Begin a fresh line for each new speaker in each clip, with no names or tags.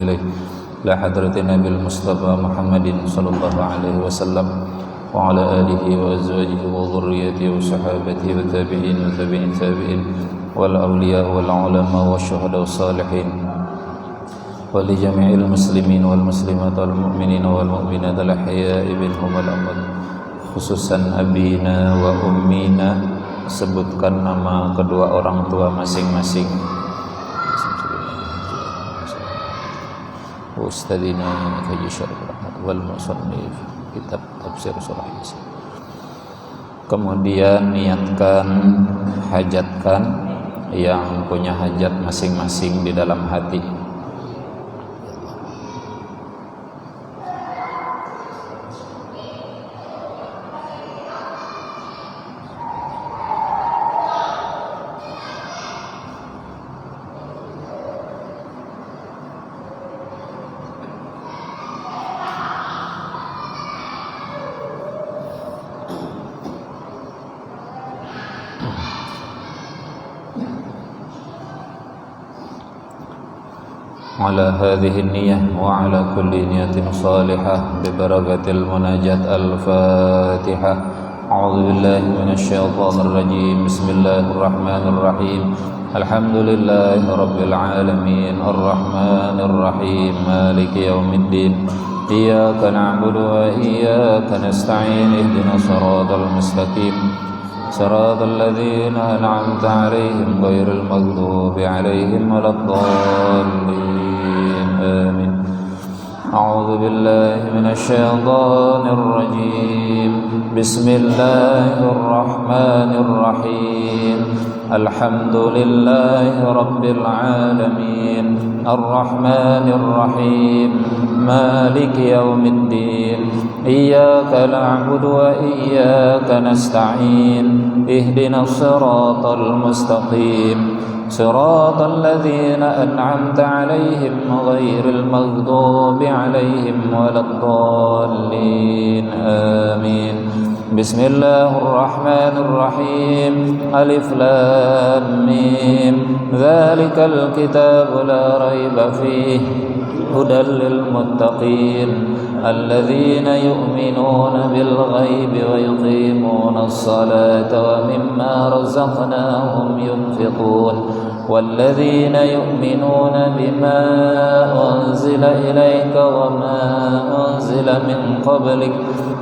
إليه إلى حضرة النبي المصطفى محمد صلى الله عليه وسلم وعلى آله وأزواجه وذريته وصحابته والتابعين وتابعين التابعين والأولياء والعلماء والشهداء والصالحين ولجميع المسلمين والمسلمات والمؤمنين والمؤمنات الأحياء منهم والأموات khususan abina wa ummina, sebutkan nama kedua orang tua masing-masing. Ustadzina Haji Syarif Rahmat wal musannif kitab tafsir surah Yasin. Kemudian niatkan, hajatkan yang punya hajat masing-masing di dalam hati. على هذه النية وعلى كل نية صالحة ببركة المناجاة الفاتحة. أعوذ بالله من الشيطان الرجيم. بسم الله الرحمن الرحيم. الحمد لله رب العالمين الرحمن الرحيم مالك يوم الدين إياك نعبد وإياك نستعين اهدنا الصراط المستقيم صراط الذين أنعمت عليهم غير المغضوب عليهم ولا الضالين آمين. أعوذ بالله من الشيطان الرجيم. بسم الله الرحمن الرحيم. الحمد لله رب العالمين الرحمن الرحيم مالك يوم الدين إياك نعبد وإياك نستعين اهدنا الصراط المستقيم صراط الذين أنعمت عليهم غير المغضوب عليهم ولا الضالين آمين. بسم الله الرحمن الرحيم. ألف لام ميم ذلك الكتاب لا ريب فيه هدى للمتقين الذين يؤمنون بالغيب ويقيمون الصلاة ومما رزقناهم ينفقون والذين يؤمنون بما أنزل إليك وما أنزل من قبلك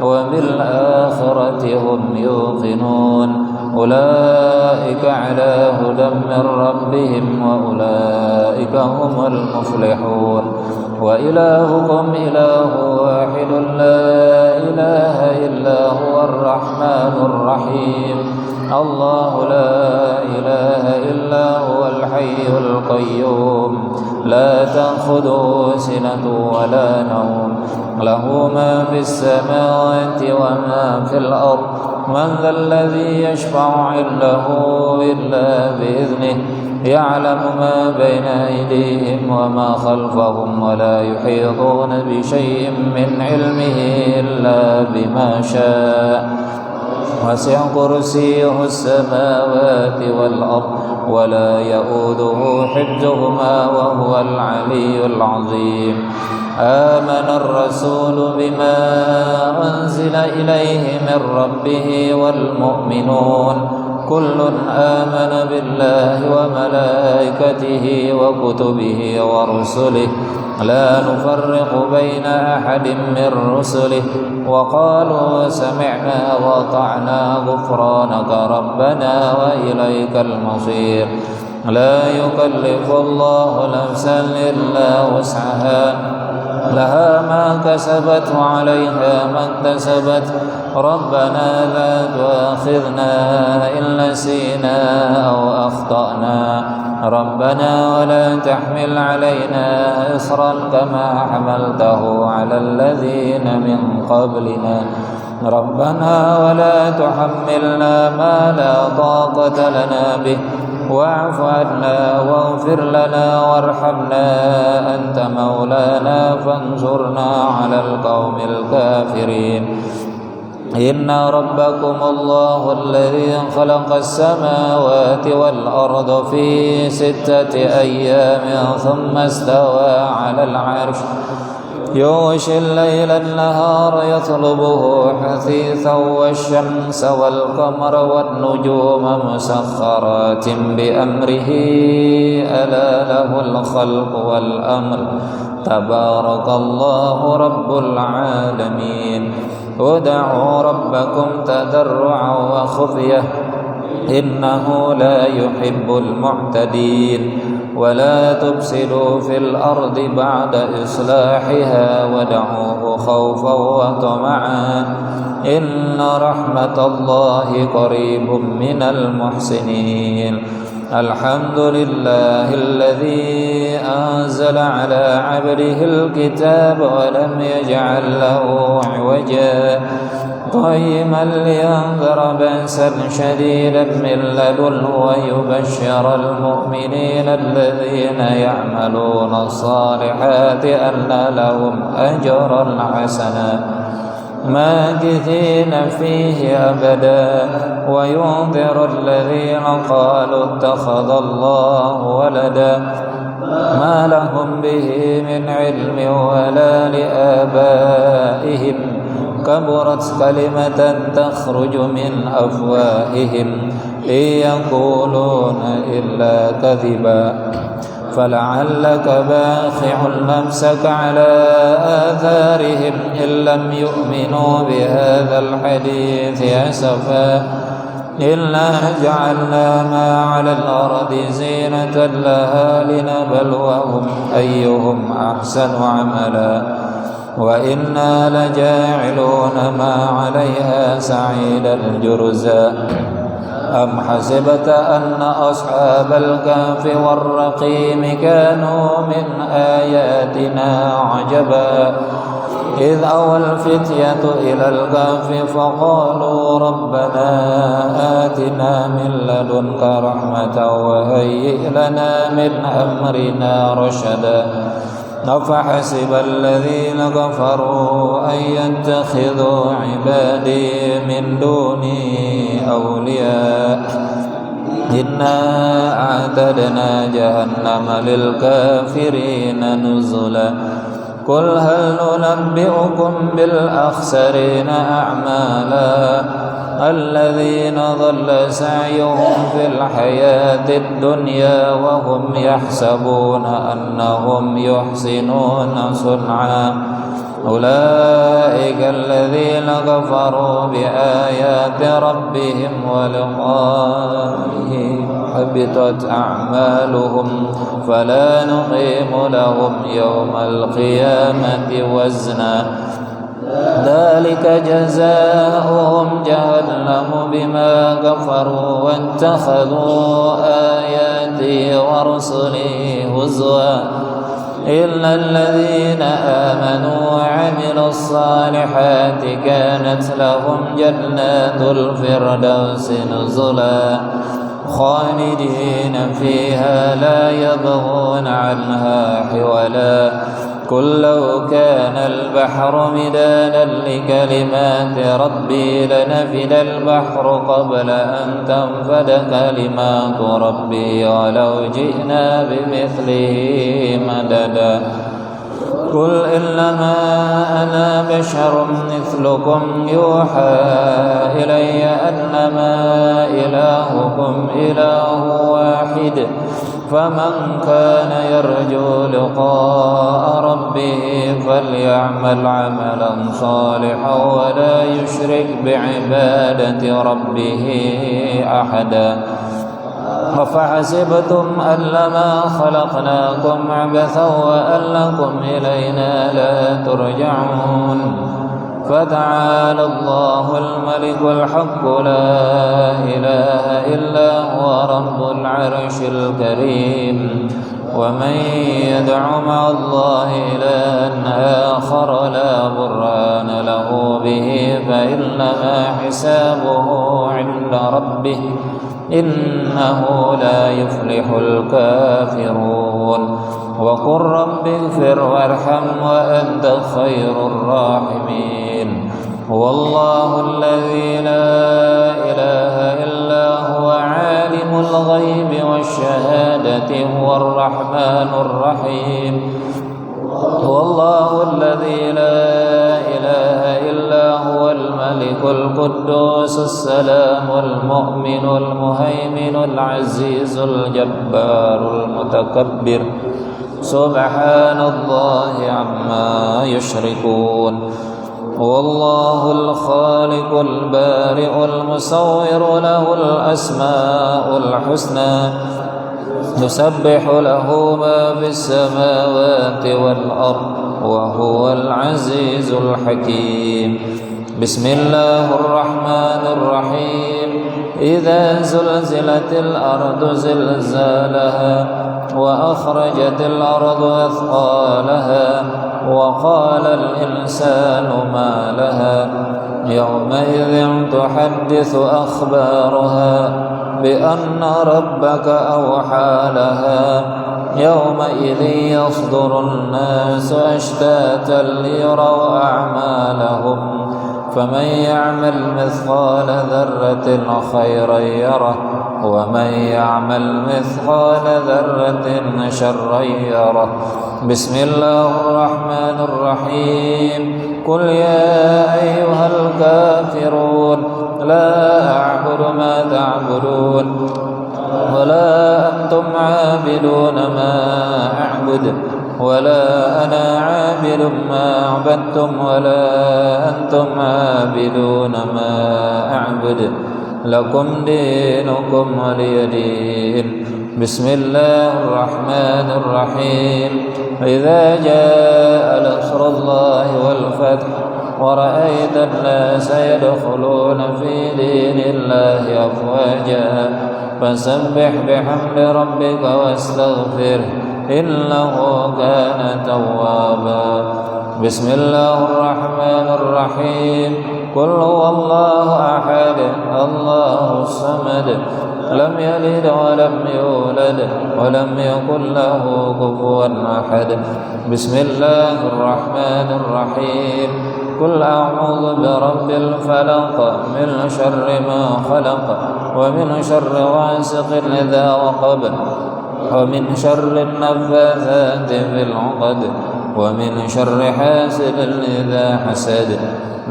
وبالآخرة هم يوقنون أولئك على هدى من ربهم وأولئك هم المفلحون. وإلهكم إله واحد لا إله إلا هو الرحمن الرحيم الله لا إله إلا هو الحي القيوم لا تأخذه سنة ولا نوم له ما في السماوات وما في الأرض من ذا الذي يشفع عنده إلا بإذنه يعلم ما بين أيديهم وما خلفهم ولا يحيطون بشيء من علمه إلا بما شاء وسع كرسيه السماوات والأرض ولا يؤوده حفظهما وهو العلي العظيم. آمن الرسول بما أنزل إليه من ربه والمؤمنون كل آمن بالله وملائكته وكتبه ورسله لا نفرق بين أحد من رسله وقالوا سمعنا وأطعنا غفرانك ربنا وإليك المصير. لا يكلف الله نفسا إلا وسعها لها ما كسبت وعليها ما اكتسبت ربنا لا تؤاخذنا إن نسينا أو أخطأنا ربنا ولا تحمل علينا إصرا كما حملته على الذين من قبلنا ربنا ولا تحملنا ما لا طاقة لنا به واعف عنا واغفر لنا وارحمنا أنت مولانا فانصرنا على القوم الكافرين. إن ربكم الله الذي خلق السماوات والأرض في 6 أيام ثم استوى على العرش يغشي الليل النهار يطلبه حثيثا والشمس والقمر والنجوم مسخرات بأمره ألا له الخلق والأمر تبارك الله رب العالمين ادعوا ربكم تضرعا وخفية إنه لا يحب المعتدين ولا تفسدوا في الأرض بعد إصلاحها ودعوه خوفا وطمعا إن رحمة الله قريب من المحسنين الحمد لله الذي أنزل على عبده الكتاب ولم يجعل له عوجا قيما لينذر بأسا شديدا من لدنه ويبشر المؤمنين الذين يعملون الصالحات أن لهم أجرا حسنا ماكثين فيه أبدا وينذر الذين قالوا اتخذ الله ولدا ما لهم به من علم ولا لآبائهم كبرت كلمة تخرج من أفواههم إن يقولون إلا كذبا فلعلك باخع نفسك على آثارهم إن لم يؤمنوا بهذا الحديث أسفا إلا جعلنا ما على الأرض زينة لها لنبلوهم أيهم أحسن عملا وإنا لجاعلون ما عليها سعيدا جرزا أم حسبت أن أصحاب الكهف والرقيم كانوا من آياتنا عجبا إذ أوى الفتية إلى الكهف فقالوا ربنا آتنا من لدنك رحمة وهيئ لنا من أمرنا رشدا أفحسب الذين كفروا أن يتخذوا عبادي من دوني أولياء إنا أعتدنا جهنم للكافرين نزلا قل هل ننبئكم بالأخسرين أعمالا الذين ضل سعيهم في الحياة الدنيا وهم يحسبون أنهم يحسنون صنعا أولئك الذين كفروا بآيات ربهم ولقائه حبطت أعمالهم فلا نقيم لهم يوم القيامة وزنا ذلك جزاؤهم جهنم بما كفروا واتخذوا آياتي ورسلي هزوا إلا الذين آمنوا وعملوا الصالحات كانت لهم جنات الفردوس نزلا خالدين فيها لا يبغون عنها حولا قل لو كان البحر مدادا لكلمات ربي لنفد البحر قبل أن تنفد كلمات ربي ولو جئنا بمثله مددا قل إنما أنا بشر مثلكم يوحى إلي أنما إلهكم إله واحد فمن كان يرجو لقاء ربه فليعمل عملا صالحا ولا يشرك بعبادة ربه أحدا أفحسبتم أنما خلقناكم عبثا وأنكم إلينا لا ترجعون فتعالى الله الملك الحق لا إله إلا هو رب العرش الكريم ومن يدع مع الله إلها آخر لا برهان له به فإنما حسابه عند ربه إنه لا يفلح الكافرون وقل رب اغفر وارحم وأنت خير الراحمين هو الله الذي لا إله إلا هو عالم الغيب والشهادة هو الرحمن الرحيم هو الله الذي لا إله إلا هو الملك القدوس السلام المؤمن المهيمن العزيز الجبار المتكبر سبحان الله عما يشركون هو الله الخالق البارئ المصور له الأسماء الحسنى يسبح له ما في السماوات والأرض وهو العزيز الحكيم بسم الله الرحمن الرحيم إذا زلزلت الأرض زلزالها وأخرجت الأرض أثقالها وقال الإنسان ما لها يومئذ تحدث أخبارها بأن ربك أوحى لها يومئذ يصدر الناس أشتاتا ليروا أعمالهم فمن يعمل مثقال ذرة خيرا يره ومن يعمل مثقال ذرة شرا يره بسم الله الرحمن الرحيم قل يا أيها الكافرون لا أعبد ما تعبدون ولا أنتم عابدون ما أعبد ولا أنا عابد ما عبدتم ولا أنتم عابدون ما أعبد لكم دينكم ولي دين بسم الله الرحمن الرحيم إذا جاء نصر الله والفتح ورأيت الناس يدخلون في دين الله أفواجا فسبح بحمد ربك واستغفره إنه كان توابا بسم الله الرحمن الرحيم قل هو الله أحد الله الصمد لم يلد ولم يولد ولم يكن له كفوا أحد بسم الله الرحمن الرحيم قل أعوذ برب الفلق من شر ما خلق ومن شر غاسق إذا وقب ومن شر النفاثات في العقد ومن شر حاسد إذا حسد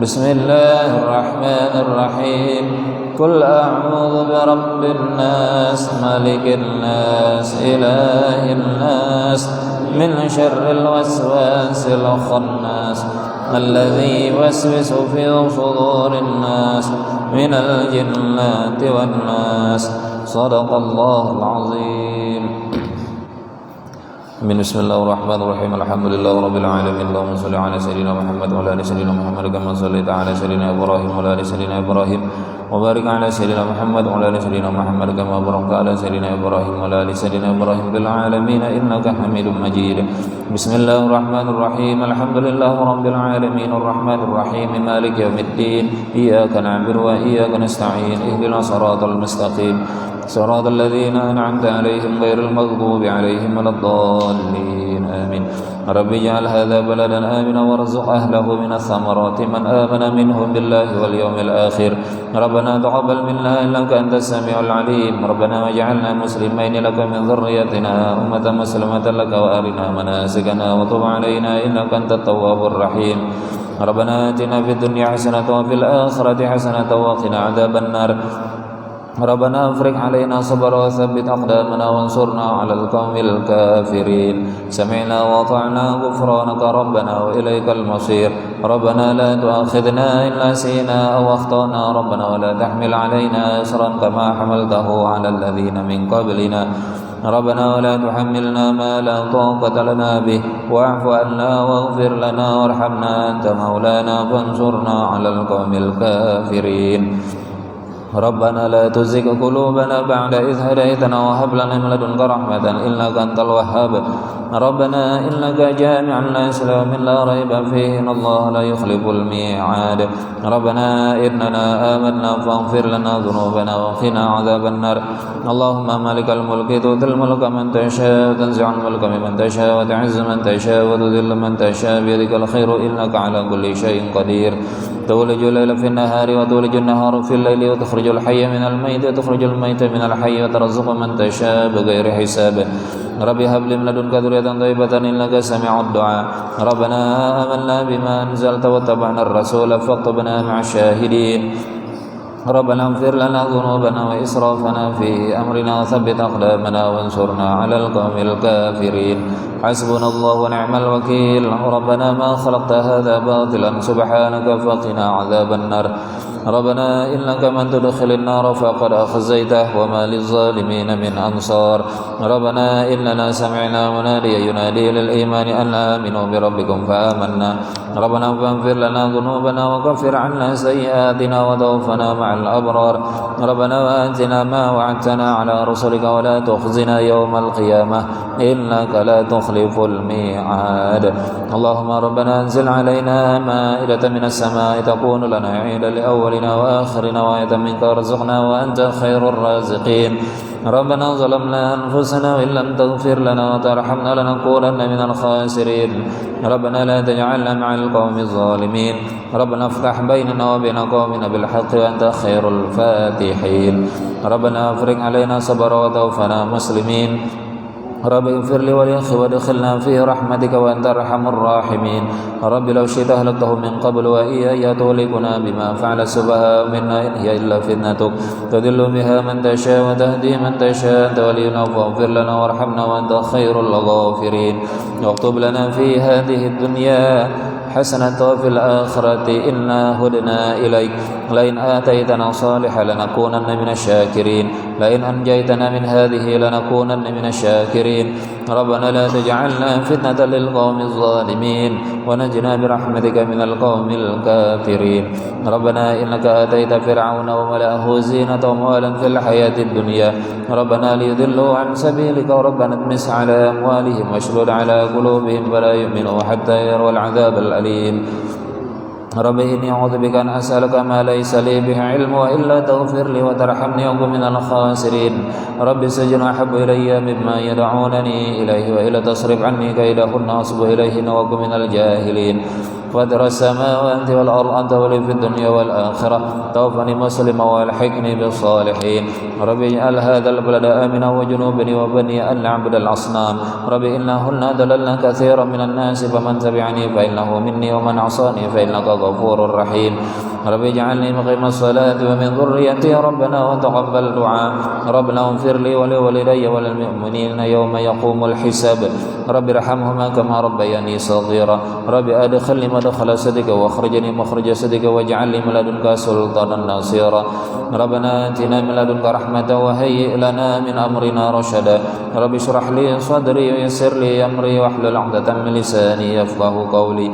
بسم الله الرحمن الرحيم قل أعوذ برب الناس ملك الناس إله الناس من شر الوسواس الخناس الذي يوسوس في صدور الناس من الجنة والناس صدق الله العظيم بسم الله الرحمن الرحيم الحمد لله رب العالمين اللهم صل على سيدنا محمد وعلى ال سيدنا محمد كما صليت على سيدنا إبراهيم وعلى ال سيدنا إبراهيم وبارك على سيدنا محمد وعلى ال سيدنا محمد كما باركت على سيدنا إبراهيم وعلى ال سيدنا إبراهيم في العالمين إنك حميد مجيد بسم الله الرحمن الرحيم الحمد لله رب العالمين الرحمن الرحيم مالك يوم الدين إياك نعبد وإياك نستعين اهدنا الصراط المستقيم صراط الذين أنعمت عليهم غير المغضوب عليهم ولا الضالين آمين رب اجعل هذا بلدا آمنا وارزق أهله من الثمرات من آمن منهم بالله واليوم الآخر ربنا تقبل منا إنك أنت السميع العليم ربنا واجعلنا مسلمين لك من ذريتنا أمة مسلمة لك وأرنا مناسكنا وتب علينا إنك أنت التواب الرحيم ربنا آتنا في الدنيا حسنة وفي الآخرة حسنة وقنا عذاب النار ربنا افرغ علينا صبرا وثبت أقدامنا وانصرنا على القوم الكافرين سمعنا وأطعنا غفرانك ربنا وإليك المصير ربنا لا تؤاخذنا إن نسينا أو أخطأنا ربنا ولا تحمل علينا إصرا كما حملته على الذين من قبلنا ربنا ولا تحملنا ما لا طاقة لنا به واعف عنا واغفر لنا وارحمنا أنت مولانا فانصرنا على القوم الكافرين ربنا لا تزغ قلوبنا بعد إذ هديتنا وهب لنا من لدنك رحمة إنك أنت الوهاب ربنا إنك جامع الناس ليوم لا ريب فيه إن الله لا يخلف الميعاد ربنا إننا آمنا فاغفر لنا ذنوبنا وقنا عذاب النار اللهم مالك الملك تؤتي الملك من تشاء وتنزع الملك ممن تشاء وتعز من تشاء وتذل من تشاء بيدك الخير إنك على كل شيء قدير تولج الليل في النهار وتولج النهار في الليل وتخرج الحي من الميت وتخرج الميت من الحي وترزق من تشاء بغير حساب رب هب لي من لدنك ذرية طيبة إنك سميع الدعاء ربنا آمنا بما أنزلت واتبعنا الرسول فاكتبنا مع الشاهدين ربنا اغفر لنا ذنوبنا وإسرافنا في أمرنا وثبت أقدامنا وانصرنا على القوم الكافرين حسبنا الله ونعم الوكيل ربنا ما خلقت هذا باطلا سبحانك فقنا عذاب النار ربنا إنك من تدخل النار فقد أخزيته وما للظالمين من أنصار ربنا إننا سمعنا مناديا ينادي للإيمان أن آمنوا بربكم فآمنا ربنا فاغفر لنا ذنوبنا وكفر عنا سيئاتنا وتوفنا مع الأبرار ربنا وآتنا ما وعدتنا على رسلك ولا تخزنا يوم القيامة إنك لا تخلف الميعاد اللهم ربنا انزل علينا مائدة من السماء تكون لنا عيدا لأولنا وآخرنا وآية منك وارزقنا وأنت خير الرازقين ربنا ظلمنا أنفسنا وإن لم تغفر لنا وترحمنا لنكونن من الخاسرين ربنا لا تجعلنا مع القوم الظالمين ربنا افتح بيننا وبين قومنا بالحق وأنت خير الفاتحين ربنا افرغ علينا صبرا وتوفنا مسلمين رب اغفر لي ولأخي وادخلنا في رحمتك وأنت أرحم الراحمين رب لو شئت أهلكتهم من قبل وإياي تهلكنا بما فعل السفهاء منا إن هي إلا فتنتك تضل بها من تشاء وتهدي من تشاء أنت ولينا فاغفر لنا وارحمنا وأنت خير الغافرين واكتب لنا في هذه الدنيا حسنة وفي الآخرة إنا هدنا إليك لئن آتيتنا صالحا لنكونن من الشاكرين لئن أنجيتنا من هذه لنكونن من الشاكرين ربنا لا تجعلنا فتنة للقوم الظالمين ونجنا برحمتك من القوم الكافرين ربنا إنك آتيت فرعون وملأه زينة وأموالا في الحياة الدنيا ربنا ليضلوا عن سبيلك وربنا اطمس على أموالهم واشدد على قلوبهم فلا يؤمنوا حتى يروا العذاب الأليم رب إني أعوذ بك أن أسألك ما ليس لي به علم وإلا تغفر لي وترحمني أكن من الخاسرين رب السجن أحب إلي مما يدعونني إليه وإلا تصرف عني كيدهن أصب إليهن وأكن من الجاهلين فاطر السماوات والأرض أنت ولي في الدنيا والآخرة توفني مسلما والحقني بالصالحين رب اجعل هذا البلد آمنا وجنوبني وبني أن نعبد الأصنام رب إنهن ضللن كثيرا من الناس فمن تبعني فإنه مني ومن عصاني فإنك غفور رحيم رب اجعلني مقيم الصلاة ومن ذريتي ربنا وتقبل دعاء ربنا اغفر لي ولوالدي وللمؤمنين يوم يقوم الحساب رب ارحمهما كما ربياني صغيرا رب أدخلني مدخل صدق واخرجني مخرج صدق واجعل لي من لدنك سلطانا ناصيرا ربنا آتنا من لدنك رحمة وهيئ لنا من أمرنا رشدا رب اشرح لي صدري ويسر لي أمري واحلل عقدة من لساني يفقه قولي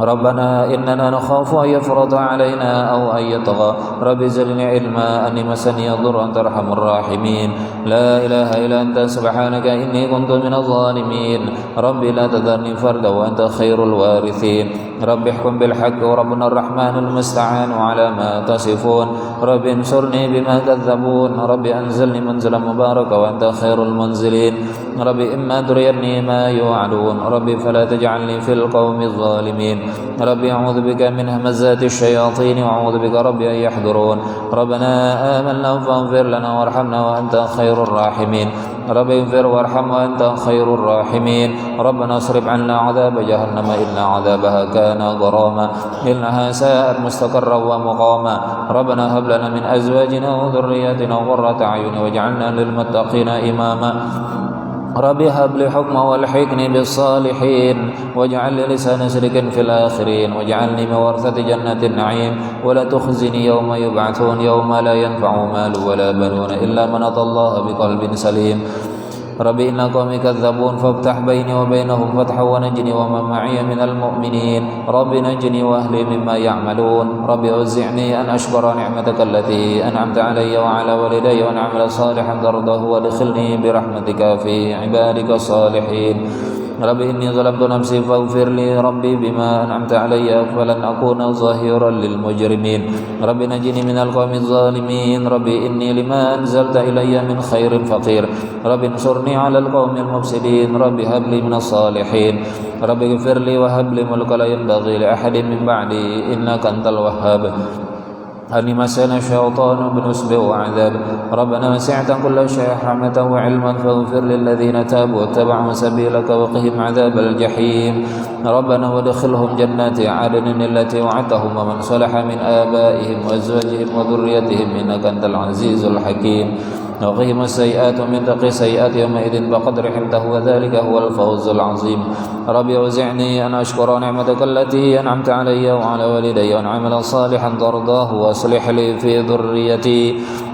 ربنا إننا نخاف أن يفرط علينا أو أن يطغى رب زدني علما أني مسني الضر أنت أرحم الراحمين لا إله إلا أنت سبحانك إني كنت من الظالمين رب لا تذرني فردا وأنت خير الوارثين رب احكم بالحق وربنا الرحمن المستعان على ما تصفون رب انصرني بما كذبون رب أنزلني منزلا مباركا وأنت خير المنزلين رب إما تريني ما يوعدون رب فلا تجعلني في القوم الظالمين رب أعوذ بك من همزات الشياطين وأعوذ بك رب أن يحضرون ربنا آمنا فاغفر لنا وارحمنا وأنت خير الراحمين رب اغفر وارحم وأنت خير الراحمين ربنا اصرف عنا عذاب جهنم إن عذابها كان غراما إنها ساءت مستقرا ومقاما ربنا هب لنا من أزواجنا وذرياتنا قرة أعين واجعلنا للمتقين إماما رب هب لي حكما والحقني بالصالحين واجعل لي لسان صدق في الآخرين واجعلني من ورثة جنة النعيم ولا تخزني يوم يبعثون يوم لا ينفع مال ولا بنون إلا من أتى الله بقلب سليم رب إن قومي كذبون فافتح بيني وبينهم فتحا ونجني ومن معي من المؤمنين رب نجني وأهلي مما يعملون رب أوزعني أن أشكر نعمتك التي أنعمت علي وعلى والدي وأن أعمل صالحا ترضاه وادخلني برحمتك في عبادك الصالحين Rabbi inni zalamtu nafsi faghfir li Rabbi bima an'amta alayya falan akuna zahiran lil mujrimin Rabbi najini minal qawmiz zalimin Rabbi inni lima anzalta ilayya min khairin faqir Rabbi ansurni 'alal qawmil mufsidin Rabbi hab li minas salihin Rabbi ighfir li wa hab li mulkan la yanbaghi li ahadin min ba'di innaka antal wahhab أني مسنا الشيطان بنصب وعذاب ربنا وسعت كل شيء رحمة وعلما فاغفر للذين تابوا واتبعوا سبيلك وقهم عذاب الجحيم ربنا وادخلهم جنات عدن التي وعدتهم ومن صلح من آبائهم وأزواجهم وذريتهم إنك أنت العزيز الحكيم وقهم السيئات ومن تقي السيئات يومئذ فقد رحمته وذلك هو الفوز العظيم ربي أوزعني أن أشكر نعمتك التي أنعمت علي وعلى والدي وأن أعمل صالحا ترضاه وأصلح لي في ذريتي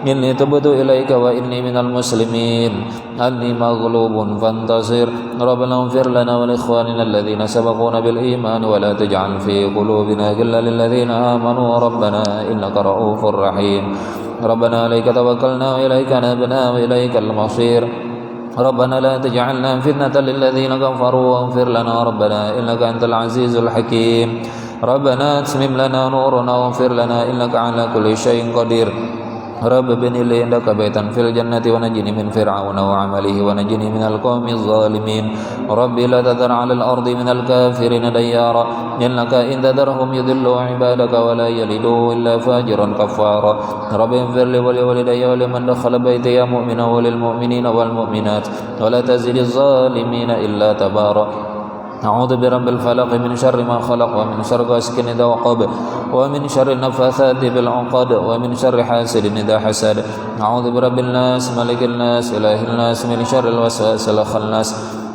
إني تبت إليك وإني من المسلمين أني مغلوب فانتصر ربنا اغفر لنا ولإخواننا الذين سبقونا بالإيمان ولا تجعل في قلوبنا غلا للذين آمنوا ربنا إنك رؤوف رحيم ربنا عليك توكلنا وإليك أنبنا وإليك المصير ربنا لا تجعلنا فتنة للذين كفروا واغفر لنا ربنا إنك أنت العزيز الحكيم ربنا اتمم لنا نورنا واغفر لنا إنك على كل شيء قدير رب ابن لي عندك بيتا في الجنة ونجني من فرعون وعمله ونجني من القوم الظالمين رب لا تذر على الأرض من الكافرين ديارا إنك إن تذرهم يضلوا عبادك ولا يلدوا إلا فاجرا كفارا رب اغفر لي ولوالدي ولمن دخل بيتي مؤمنا وللمؤمنين والمؤمنات ولا تزد الظالمين إلا تبارا أعوذ برب الفلق من شر ما خلق ومن شر غاسق إذا وقب ومن شر النفاثات بالعقد ومن شر حاسد إذا حسد أعوذ برب الناس ملك الناس إله الناس من شر الوسواس الخناس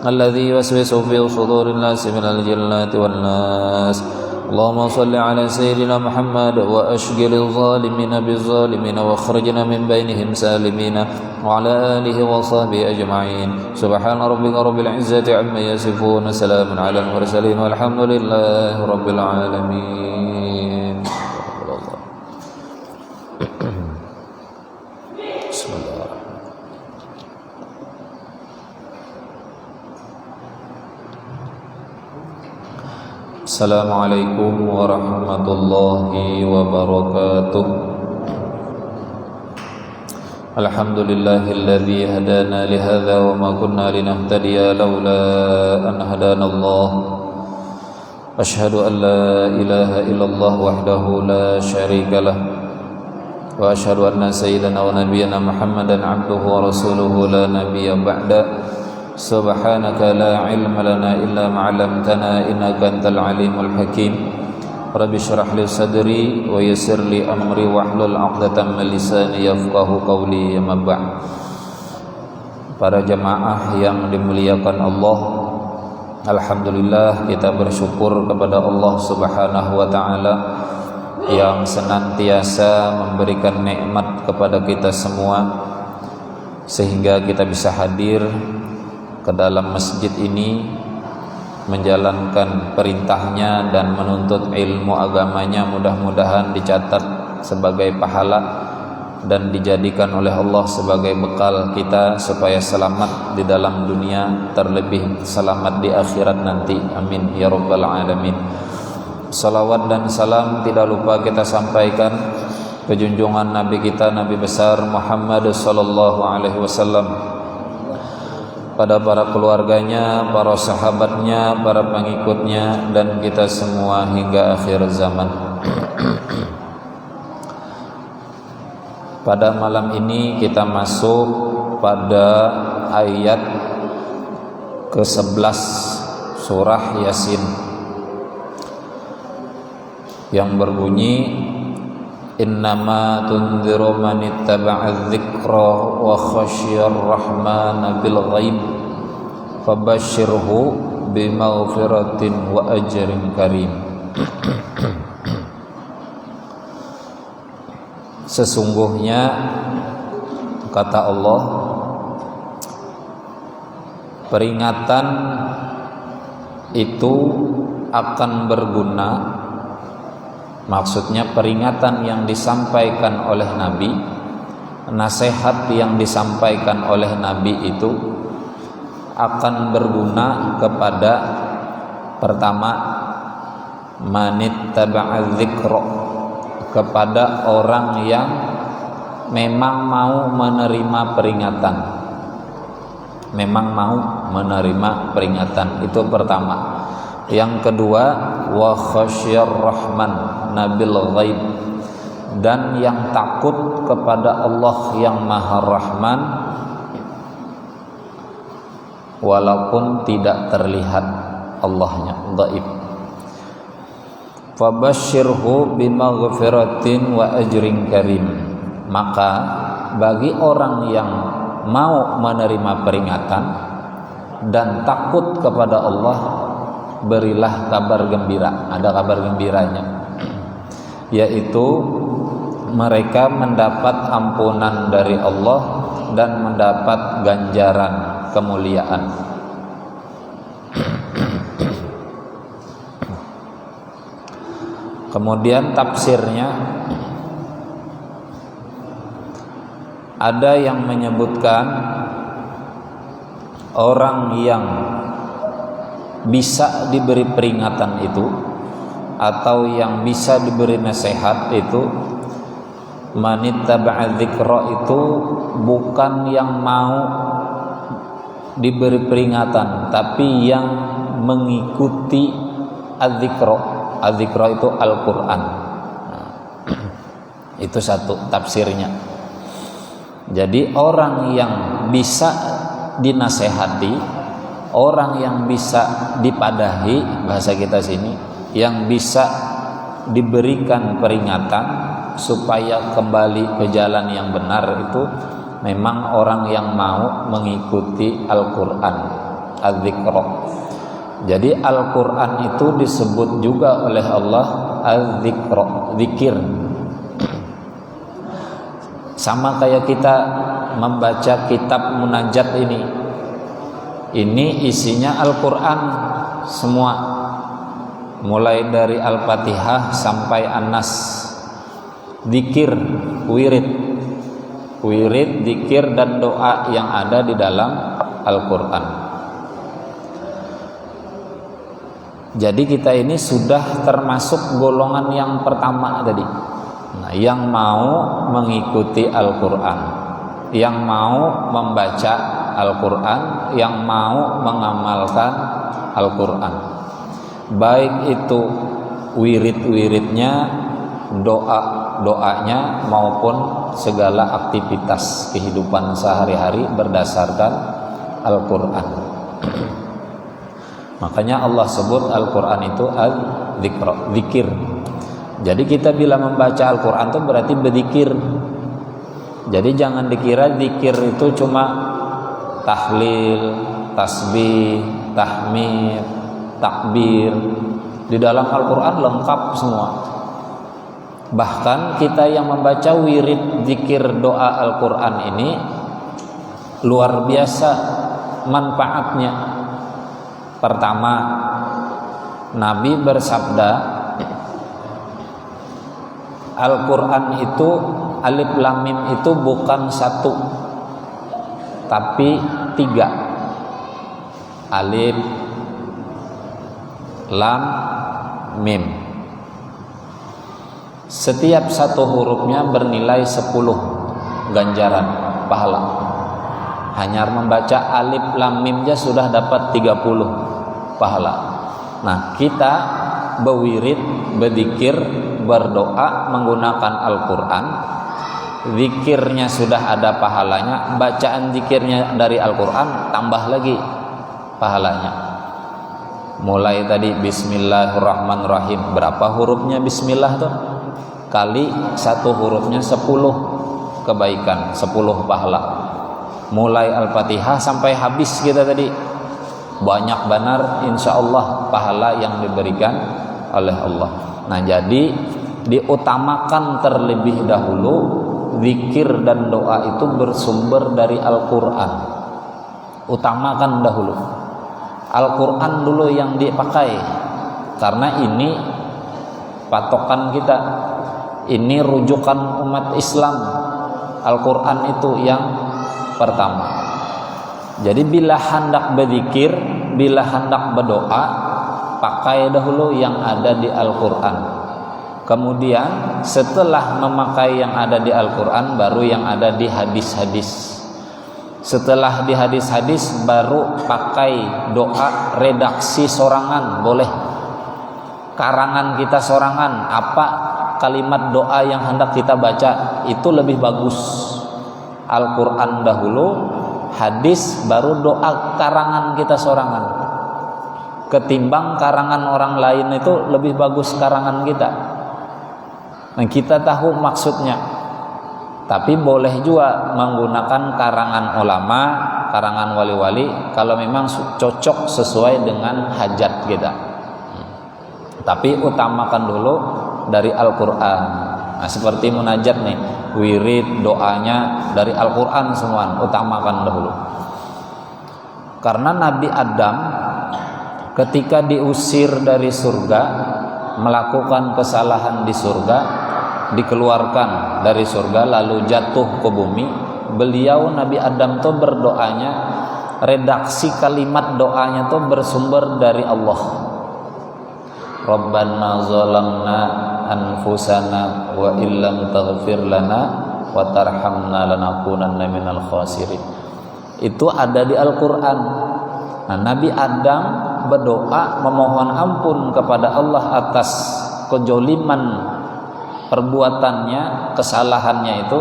الذي يوسوس في صدور الناس من الجنة والناس اللهم صل على سيدنا محمد وأشغل الظالمين بالظالمين واخرجنا من بينهم سالمين وعلى آله وصحبه أجمعين سبحان ربك رب العزة عما يصفون سلام على المرسلين والحمد لله رب العالمين بسم الله Assalamualaikum warahmatullahi wabarakatuh. Alhamdulillahilladzi hadana lihadza wa ma kunna linahtadiya laula an hadanallah. Asyhadu an la ilaha illallah wahdahu la syarikalah wa asyhadu anna sayyidana wa nabiyyana Muhammadan abduhu wa rasuluhu la nabiyya ba'da. Subhanaka la ilma lana illa ma 'allamtana innaka antal alimul hakim. Rabbi shrah li sadri wa yassir li amri wahlul 'uqdatam min lisani yafqahu qawli. Amma ba'd. Para jamaah yang dimuliakan Allah, alhamdulillah kita bersyukur kepada Allah Subhanahu wa taala yang senantiasa memberikan nikmat kepada kita semua sehingga kita bisa hadir ke dalam masjid ini menjalankan perintahnya dan menuntut ilmu agamanya. Mudah-mudahan dicatat sebagai pahala dan dijadikan oleh Allah sebagai bekal kita supaya selamat di dalam dunia, terlebih selamat di akhirat nanti. Amin ya rabbal alamin. Salawat dan salam tidak lupa kita sampaikan ke junjungan Nabi kita, Nabi besar Muhammad sallallahu alaihi wasallam, pada para keluarganya, para sahabatnya, para pengikutnya, dan kita semua hingga akhir zaman. Pada malam ini kita masuk pada ayat ke-11 surah Yasin yang berbunyi, Innama tunziru man ittaba'a dzikra wa khasyiyar rahmana bil ghaib fabashshirhu bimaghfiratin wa ajrin karim. Sesungguhnya kata Allah, peringatan itu akan berguna. Maksudnya peringatan yang disampaikan oleh Nabi, nasihat yang disampaikan oleh Nabi itu akan berguna kepada pertama manittaba'a dzikra, kepada orang yang memang mau menerima peringatan, memang mau menerima peringatan, itu pertama. Yang kedua, wa khasyar rahman nabil ghaib, dan yang takut kepada Allah yang Maha Rahman walaupun tidak terlihat Allahnya, ghaib. Fabashshirhu bimaghfiratin wa ajrin karim, maka bagi orang yang mau menerima peringatan dan takut kepada Allah, berilah kabar gembira. Ada kabar gembiranya, yaitu mereka mendapat ampunan dari Allah dan mendapat ganjaran kemuliaan. Kemudian tafsirnya, ada yang menyebutkan orang yang bisa diberi peringatan itu atau yang bisa diberi nasihat itu, manittaba'a dzikra, itu bukan yang mau diberi peringatan tapi yang mengikuti adzikra. Adzikra itu Al-Quran. Itu satu tafsirnya. Jadi orang yang bisa dinasehati, orang yang bisa dipadahi, bahasa kita sini, yang bisa diberikan peringatan supaya kembali ke jalan yang benar, itu memang orang yang mau mengikuti Al-Quran, Al-Dzikra. Jadi Al-Quran itu disebut juga oleh Allah Al-Dzikra, zikir. Sama kayak kita membaca kitab munajat ini isinya Al-Quran semua, mulai dari Al-Fatihah sampai An-Nas. Zikir, wirid, zikir dan doa yang ada di dalam Al-Quran. Jadi kita ini sudah termasuk golongan yang pertama tadi, yang mau mengikuti Al-Quran, yang mau membaca Al-Quran, yang mau mengamalkan Al-Quran, baik itu wirid-wiridnya, doa-doanya, maupun segala aktivitas kehidupan sehari-hari berdasarkan Al-Quran. Makanya Allah sebut Al-Quran itu al-dzikra, zikir. Jadi kita bila membaca Al-Quran itu berarti berzikir. Jadi jangan dikira zikir itu cuma tahlil, tasbih, tahmid, takbir. Di dalam Al-Quran lengkap semua. Bahkan kita yang membaca wirid zikir doa Al-Quran ini luar biasa manfaatnya. Pertama, Nabi bersabda, Al-Quran itu alif lam mim itu bukan satu tapi 3. Alif lam mim. Setiap satu hurufnya bernilai 10 ganjaran pahala. Hanya membaca alif lam mim saja sudah dapat 30 pahala. Nah, kita berwirid, berzikir, berdoa menggunakan Al-Quran, zikirnya sudah ada pahalanya, bacaan zikirnya dari Al-Quran tambah lagi pahalanya. Mulai tadi Bismillahirrahmanirrahim, berapa hurufnya Bismillah tuh? Kali satu hurufnya 10 kebaikan, 10 pahala. Mulai Al-Fatihah sampai habis kita tadi, banyak benar insya Allah pahala yang diberikan oleh Allah. Nah, jadi diutamakan terlebih dahulu zikir dan doa itu bersumber dari Al-Quran. Utamakan dahulu Al-Quran dulu yang dipakai, karena ini patokan kita, ini rujukan umat Islam. Al-Quran itu yang pertama. Jadi bila hendak berzikir, bila hendak berdoa, pakai dahulu yang ada di Al-Quran. Kemudian setelah memakai yang ada di Al-Quran, baru yang ada di hadis-hadis. Setelah di hadis-hadis, baru pakai doa redaksi sorangan, boleh. Karangan kita sorangan, apa kalimat doa yang hendak kita baca, itu lebih bagus. Al-Quran dahulu, hadis, baru doa karangan kita sorangan. Ketimbang karangan orang lain itu lebih bagus karangan kita. Nah, kita tahu maksudnya. Tapi boleh juga menggunakan karangan ulama, karangan wali-wali, kalau memang cocok sesuai dengan hajat kita. Tapi utamakan dulu dari Al-Quran. Nah, seperti munajat nih, wirid, doanya dari Al-Quran semua, utamakan dahulu. Karena Nabi Adam ketika diusir dari surga, melakukan kesalahan di surga, dikeluarkan dari surga lalu jatuh ke bumi, beliau Nabi Adam tuh berdoanya, redaksi kalimat doanya tuh bersumber dari Allah. Rabbana zalamna anfusana wa illam taghfir lana wa tarhamna lanakunanna minal khasirin. Itu ada di Al-Quran. Nah, Nabi Adam berdoa memohon ampun kepada Allah atas kejoliman perbuatannya, kesalahannya itu,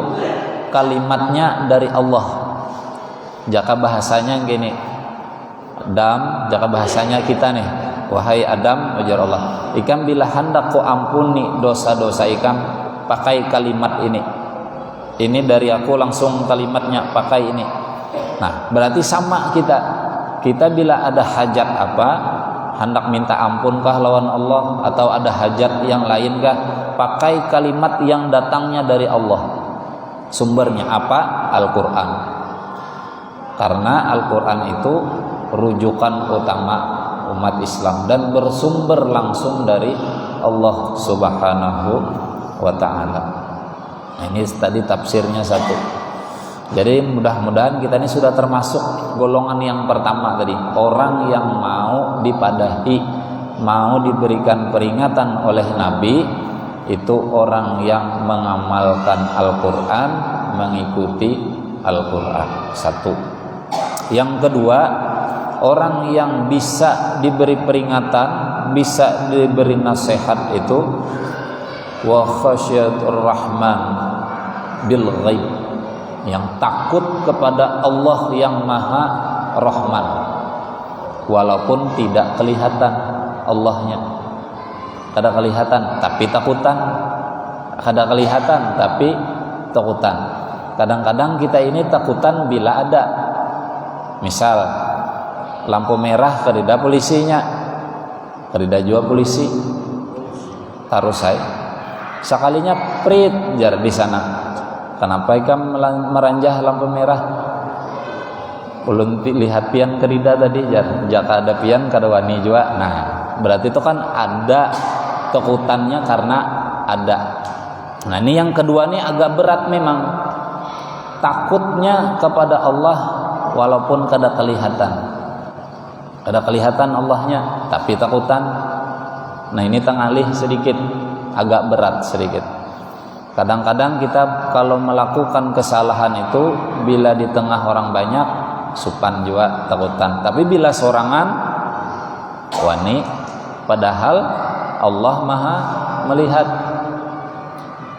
kalimatnya dari Allah. Jaka bahasanya gini, Adam, jaka bahasanya kita nih, wahai Adam, ujar Allah, ikam bila hendak ku ampuni dosa-dosa ikam, pakai kalimat ini. Ini dari aku langsung kalimatnya, pakai ini. Nah, berarti sama kita. Kita bila ada hajat apa, hendak minta ampunkah lawan Allah, atau ada hajat yang lainkah, pakai kalimat yang datangnya dari Allah. Sumbernya apa? Al-Quran. Karena Al-Quran itu rujukan utama umat Islam dan bersumber langsung dari Allah Subhanahu wa ta'ala. Nah, ini tadi tafsirnya satu. Jadi mudah-mudahan kita ini sudah termasuk golongan yang pertama tadi, orang yang mau dipadahi, mau diberikan peringatan oleh Nabi, itu orang yang mengamalkan Al-Quran, mengikuti Al-Quran. Satu. Yang kedua, orang yang bisa diberi peringatan, bisa diberi nasihat itu wa khasyatur rahman bil ghaib, yang takut kepada Allah yang Maha Rahman, walaupun tidak kelihatan Allahnya. Kada kelihatan tapi takutan, kada kelihatan tapi takutan. Kadang-kadang kita ini takutan bila ada, misal lampu merah kerida polisinya, kerida juga polisi, harus saya sekalinya prit jar di sana. Kenapa ikam meranjah lampu merah? Ulun lihat pian kerida tadi jar, jaka ada pian kada wani juga. Nah, berarti itu kan ada takutannya karena ada. Nah, ini yang kedua nih agak berat memang. Takutnya kepada Allah walaupun kada kelihatan. Kada kelihatan Allahnya, tapi takutan. Nah, ini tengalih sedikit, agak berat sedikit. Kadang-kadang kita kalau melakukan kesalahan itu bila di tengah orang banyak supan juga takutan. Tapi bila sorangan wani, padahal Allah Maha melihat.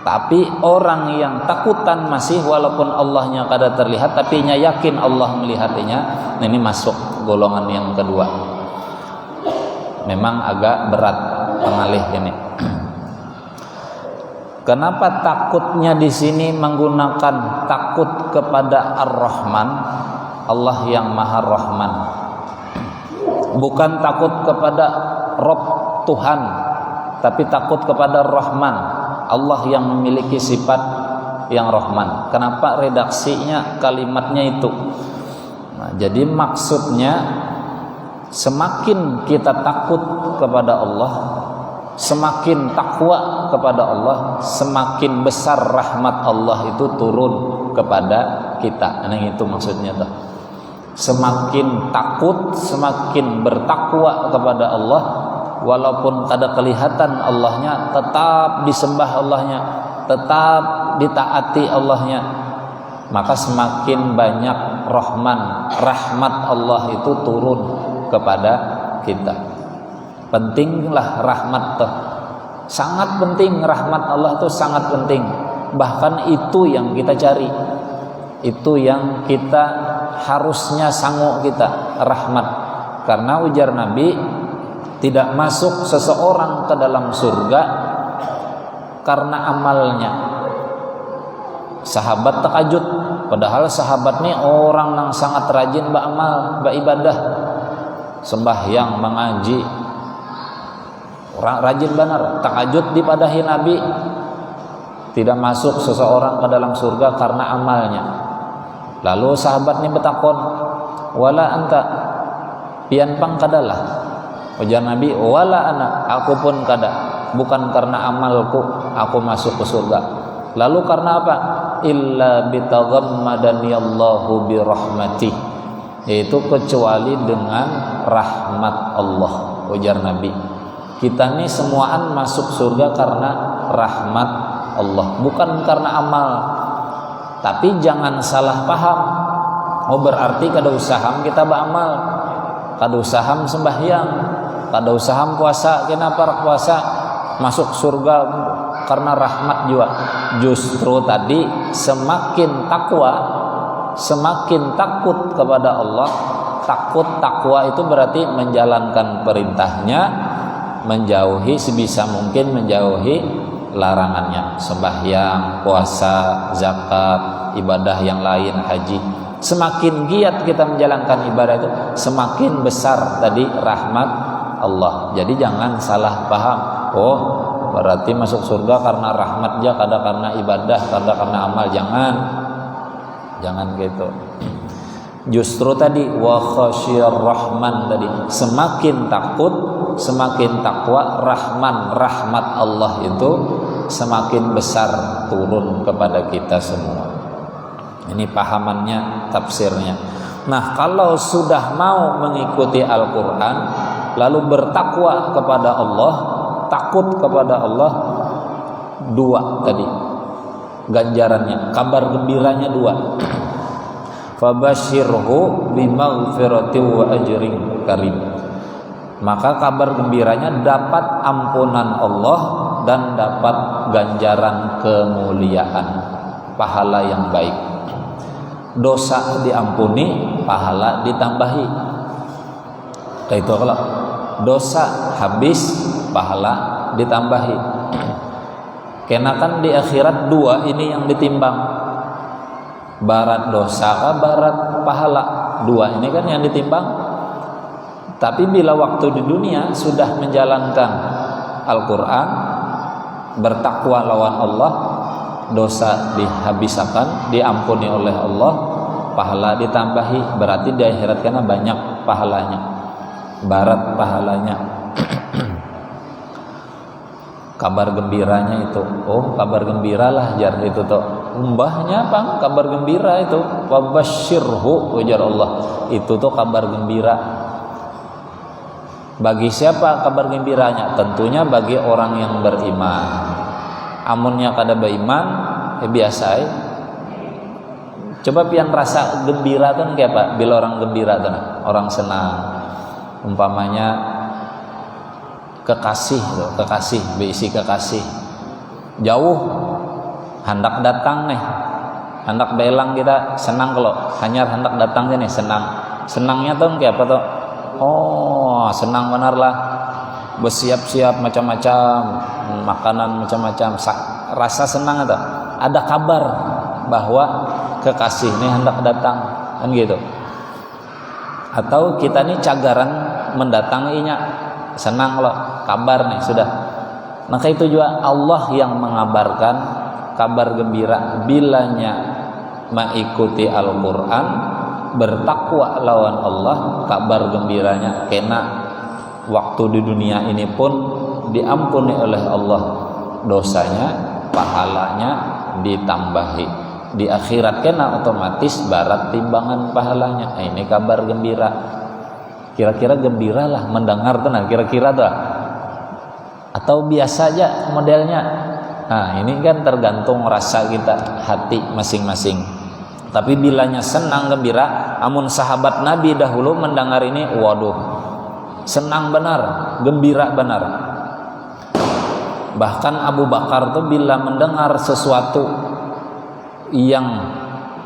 Tapi orang yang takutan masih walaupun Allahnya kada terlihat, tapi nya yakin Allah melihatnya, ini masuk golongan yang kedua. Memang agak berat pengalih ini. Kenapa takutnya di sini menggunakan takut kepada Ar-Rahman, Allah yang Maha Rahman, bukan takut kepada Rob Tuhan, tapi takut kepada Rahman, Allah yang memiliki sifat yang Rahman. Kenapa redaksinya kalimatnya itu? Nah, jadi maksudnya semakin kita takut kepada Allah, semakin takwa kepada Allah, semakin besar rahmat Allah itu turun kepada kita. Nah, itu maksudnya tuh. semakin takut, semakin bertakwa kepada Allah, walaupun kada kelihatan Allahnya, tetap disembah Allahnya, tetap ditaati Allahnya, maka semakin banyak rahmat Allah itu turun kepada kita. Pentinglah rahmat tuh, sangat penting. Rahmat Allah itu sangat penting, bahkan itu yang kita cari, itu yang kita harusnya sanggup kita, rahmat. Karena ujar Nabi, tidak masuk seseorang ke dalam surga karena amalnya. Sahabat terkejut, padahal sahabat ini orang yang sangat rajin beramal, beribadah, sembahyang, mengaji, orang rajin benar. Terkejut dipadahi Nabi, tidak masuk seseorang ke dalam surga karena amalnya. Lalu sahabat ini bertakon, wala anta, pian pang kadalah. Ujar Nabi, wala ana, aku pun kada, bukan karena amalku aku masuk ke surga. Lalu karena apa? Illa bitaghammadani Allahu birahmati, yaitu kecuali dengan rahmat Allah. Ujar Nabi, kita ini semuaan masuk surga karena rahmat Allah, bukan karena amal. Tapi jangan salah paham, oh berarti kada usaham kita beramal, kada usaham sembahyang, kada usaham puasa, kenapa puasa masuk surga karena rahmat juga. Justru tadi semakin takwa, semakin takut kepada Allah. Takwa itu berarti menjalankan perintahnya, menjauhi sebisa mungkin menjauhi larangannya. Sembahyang, puasa, zakat, ibadah yang lain, haji. Semakin giat kita menjalankan ibadah itu, semakin besar tadi rahmat Allah. Jadi jangan salah paham, oh berarti masuk surga karena rahmat aja, kada karena ibadah, kada karena amal. Jangan gitu. Justru tadi wa khasyir rahman, tadi semakin takut, semakin takwa, rahmat Allah itu semakin besar turun kepada kita semua. Ini pahamannya, tafsirnya. Nah, kalau sudah mau mengikuti Al-Quran, lalu bertakwa kepada Allah, takut kepada Allah, dua tadi ganjarannya, kabar gembiranya dua. Fabashirhu bimaghfirati wa ajrin karim. Maka kabar gembiranya dapat ampunan Allah dan dapat ganjaran kemuliaan, pahala yang baik. Dosa diampuni, pahala ditambahi. Itu kalau dosa habis, pahala ditambahi. Karena kan di akhirat dua ini yang ditimbang, barat dosa, barat pahala, dua ini kan yang ditimbang. Tapi bila waktu di dunia sudah menjalankan Al-Quran, bertakwa lawan Allah, dosa dihabiskan, diampuni oleh Allah, pahala ditambahi. Berarti di akhirat karena banyak pahalanya, barat pahalanya. Kabar gembiranya itu, oh kabar gembira lah jar itu tuh. Mbahnya apa? Kabar gembira itu. Wabasyirhu, ujar Allah. Itu tuh kabar gembira. Bagi siapa kabar gembiranya? Tentunya bagi orang yang beriman. Amunnya kada beriman, biasa. Coba pian rasa gembira tuh kayak apa? Bila orang gembira tuh, orang senang. Umpamanya kekasih, berisi kekasih jauh hendak datang nih, hendak belang, kita senang kalau hanya hendak datang nih, senangnya tuh kayak apa tuh? Oh senang benar lah, bersiap-siap macam-macam makanan, macam-macam rasa senang atau ada kabar bahwa kekasih ini hendak datang, kan gitu. Atau kita nih cagaran mendatanginya, senang loh, kabar nih sudah. Maka itu juga Allah yang mengabarkan kabar gembira bilanya mengikuti Al-Quran, bertakwa lawan Allah, kabar gembiranya kena waktu di dunia ini pun diampuni oleh Allah dosanya, pahalanya ditambahi. di akhirat kena otomatis barat timbangan pahalanya. Ini kabar gembira. Kira-kira gembiralah mendengar tenang, kira-kira tuh atau biasa aja modelnya. Nah, ini kan tergantung rasa kita, hati masing-masing. Tapi bilanya senang gembira, amun sahabat Nabi dahulu mendengar ini, waduh, senang benar, gembira benar. Bahkan Abu Bakar tuh bila mendengar sesuatu yang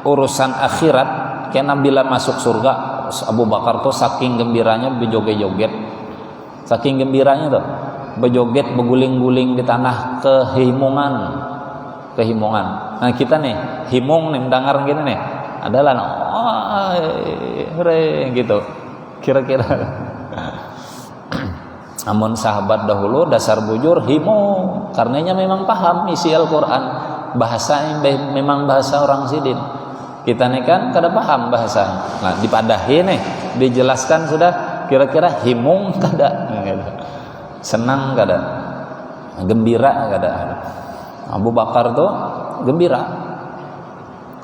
urusan akhirat, kena bila masuk surga, Abu Bakar tuh saking gembiranya berjoget-joget, saking gembiranya tuh berjoget, berguling-guling di tanah, kehimungan. Nah kita nih himung nih mendengar gini nih, adalah gitu kira-kira. Namun sahabat dahulu dasar bujur himung, karenanya memang paham isi Al-Quran, bahasanya memang bahasa orang sidin. Kita nih kan kada paham bahasanya. Nah dipadahi nih, dijelaskan sudah, kira-kira himung kada, senang kada, gembira kada. Abu Bakar tuh gembira.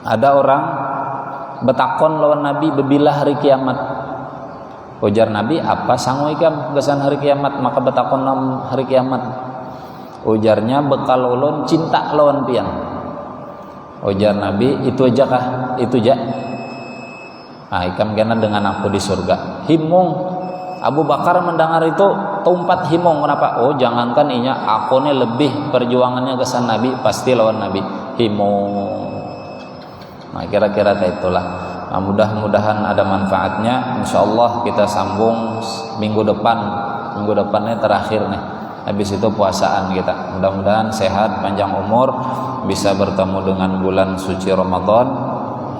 Ada orang betakon lawan Nabi, bebilah hari kiamat. Ujar Nabi, apa sangu ikam gesan hari kiamat, maka betakon hari kiamat. Ujarnya, bekal ulun cinta lawan pian. Ujar Nabi, itu aja kah? Itu aja. Ikam kena dengan aku di surga. Himung. Abu Bakar mendengar itu tumpat himung. Kenapa? Oh jangankan inya, aku nih lebih perjuangannya kesan Nabi, pasti lawan Nabi. Himung. Nah kira-kira kayak itulah. Nah, mudah-mudahan ada manfaatnya. InsyaAllah kita sambung minggu depan. Minggu depannya terakhir nih. Habis itu puasaan kita. Mudah-mudahan sehat, panjang umur, bisa bertemu dengan bulan suci Ramadan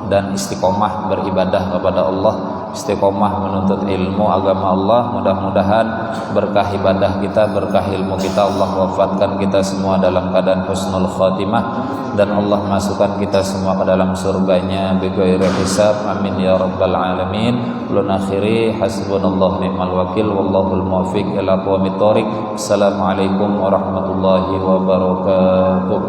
dan istiqomah beribadah kepada Allah, istiqomah menuntut ilmu agama Allah. Mudah-mudahan berkah ibadah kita, berkah ilmu kita, Allah wafatkan kita semua dalam keadaan husnul khatimah, dan Allah masukkan kita semua ke dalam surganya bighairi hisab. Amin ya rabbal alamin. Ulun akhiri, hasbunallahu ni'mal wakil, wallahul muwaffiq ila aqwamit thoriq. Assalamualaikum warahmatullahi wabarakatuh.